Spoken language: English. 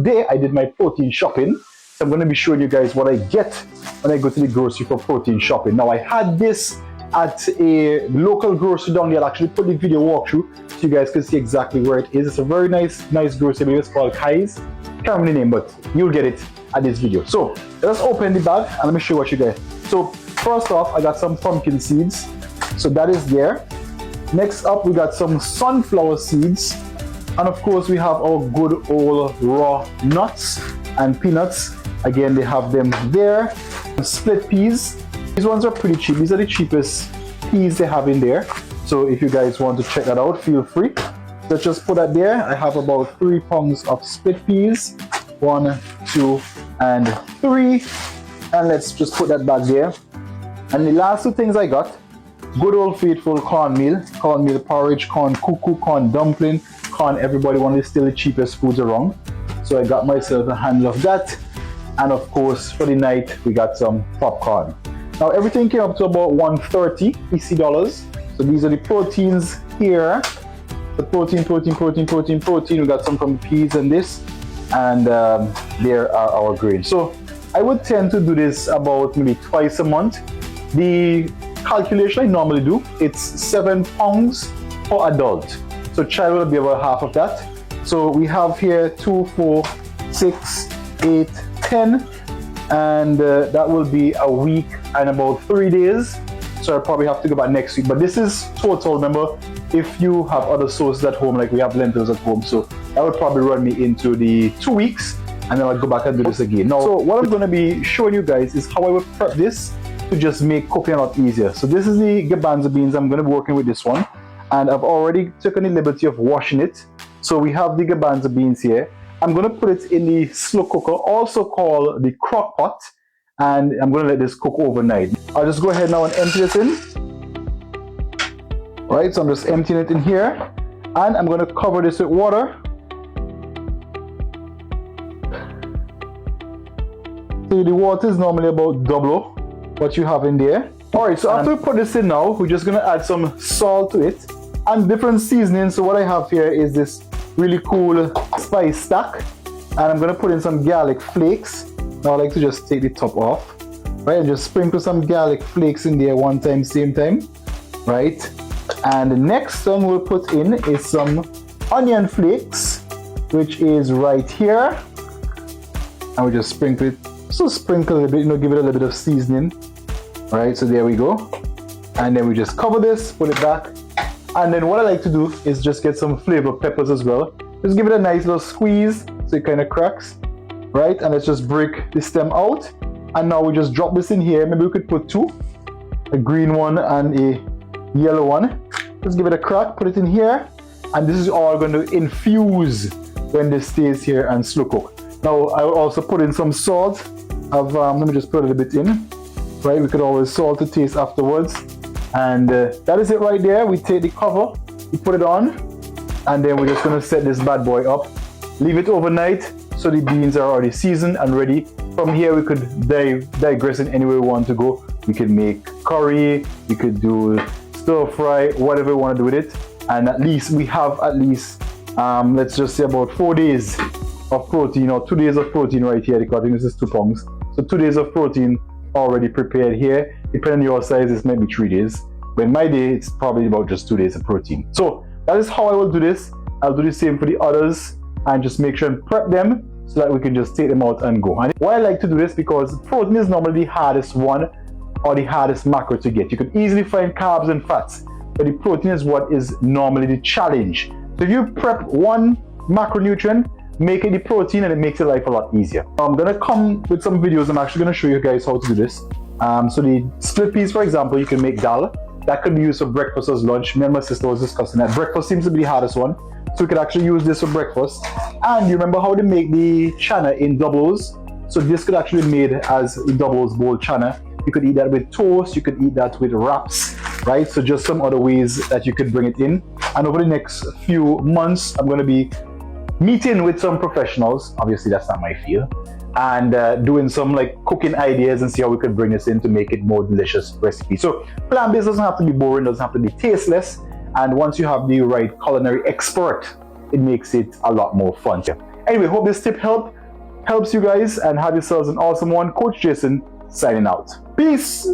today I did my protein shopping. So I'm going to be showing you guys what I get when I go to the grocery for protein shopping. Now I had this at a local grocery down there. I'll actually put the video walkthrough so you guys can see exactly where it is. It's a very nice grocery. It's called Kai's. Can't remember the name, but you'll get it at this video. So let's open the bag and let me show you what you get. So first off, I got some pumpkin seeds. So that is there. Next up, we got some sunflower seeds. And of course, we have our good old raw nuts and peanuts. Again, they have them there. Split peas. These ones are pretty cheap. These are the cheapest peas they have in there. So if you guys want to check that out, feel free. Let's just put that there. I have about 3 pounds of split peas. 1, 2, and 3. And let's just put that back there. And the last 2 things I got, good old faithful cornmeal porridge, corn cuckoo, corn dumpling, corn everybody, one is still the cheapest foods around. So I got myself a handle of that. And of course, for the night, we got some popcorn. Now everything came up to about $130 PC dollars. So these are the proteins here. The protein. We got some from the peas and this. And there are our grains. So I would tend to do this about maybe twice a month. The calculation I normally do, it's 7 pounds per adult. So child will be about half of that. So we have here 2, 4, 6, 8, 10. And that will be a week and about 3 days. So I'll probably have to go back next week. But this is total, remember, if you have other sources at home, like we have lentils at home. So that would probably run me into the 2 weeks. And then I'll go back and do this again. Now, so what I'm going to be showing you guys is how I would prep this to just make cooking a lot easier. So this is the garbanzo beans. I'm going to be working with this one. And I've already taken the liberty of washing it. So we have the garbanzo beans here. I'm going to put it in the slow cooker, also called the crock pot. And I'm going to let this cook overnight. I'll just go ahead now and empty this in. Right, so I'm just emptying it in here. And I'm going to cover this with water. So the water is normally about double what you have in there. Alright, so after we put this in now, we're just going to add some salt to it and different seasonings. So what I have here is this really cool spice stack, and I'm going to put in some garlic flakes. Now I like to just take the top off, right, and just sprinkle some garlic flakes in there one time, same time, right. And the next one we'll put in is some onion flakes, which is right here, and we just sprinkle it. So sprinkle a little bit, give it a little bit of seasoning. Right, so there we go. And then we just cover this, put it back. And then what I like to do is just get some flavor peppers as well. Just give it a nice little squeeze so it kind of cracks. Right, and let's just break the stem out. And now we just drop this in here. Maybe we could put 2, a green one and a yellow one. Just give it a crack, put it in here. And this is all going to infuse when this stays here and slow cook. Now I will also put in some salt. Let me just put a little bit in. Right, we could always salt the taste afterwards. And that is it right there. We take the cover, we put it on, and then we're just going to set this bad boy up. Leave it overnight so the beans are already seasoned and ready. From here we could digress in any way we want to go. We could make curry, we could do stir fry, whatever we want to do with it. And at least we have let's just say about 4 days of protein, or 2 days of protein right here, because I think this is 2 pounds. So 2 days of protein already prepared here. Depending on your size, it's maybe 3 days. But in my day, it's probably about just 2 days of protein. So that is how I will do this. I'll do the same for the others and just make sure and prep them so that we can just take them out and go. And why I like to do this, because protein is normally the hardest one or the hardest macro to get. You can easily find carbs and fats, but the protein is what is normally the challenge. So if you prep one macronutrient, make it the protein, and it makes your life a lot easier. I'm gonna come with some videos. I'm actually gonna show you guys how to do this. So the split peas, for example, you can make dal. That could be used for breakfast or lunch. Me and my sister was discussing that. Breakfast seems to be the hardest one. So we could actually use this for breakfast. And you remember how to make the chana in doubles? So this could actually be made as a doubles bowl chana. You could eat that with toast. You could eat that with wraps, right? So just some other ways that you could bring it in. And over the next few months, I'm gonna be meeting with some professionals. Obviously that's not my field, and doing some like cooking ideas and see how we could bring this in to make it more delicious recipe. So plant-based doesn't have to be boring, doesn't have to be tasteless, and once you have the right culinary expert, it makes it a lot more fun. Anyway, hope this tip helps you guys, and have yourselves an awesome one. Coach Jason signing out. Peace.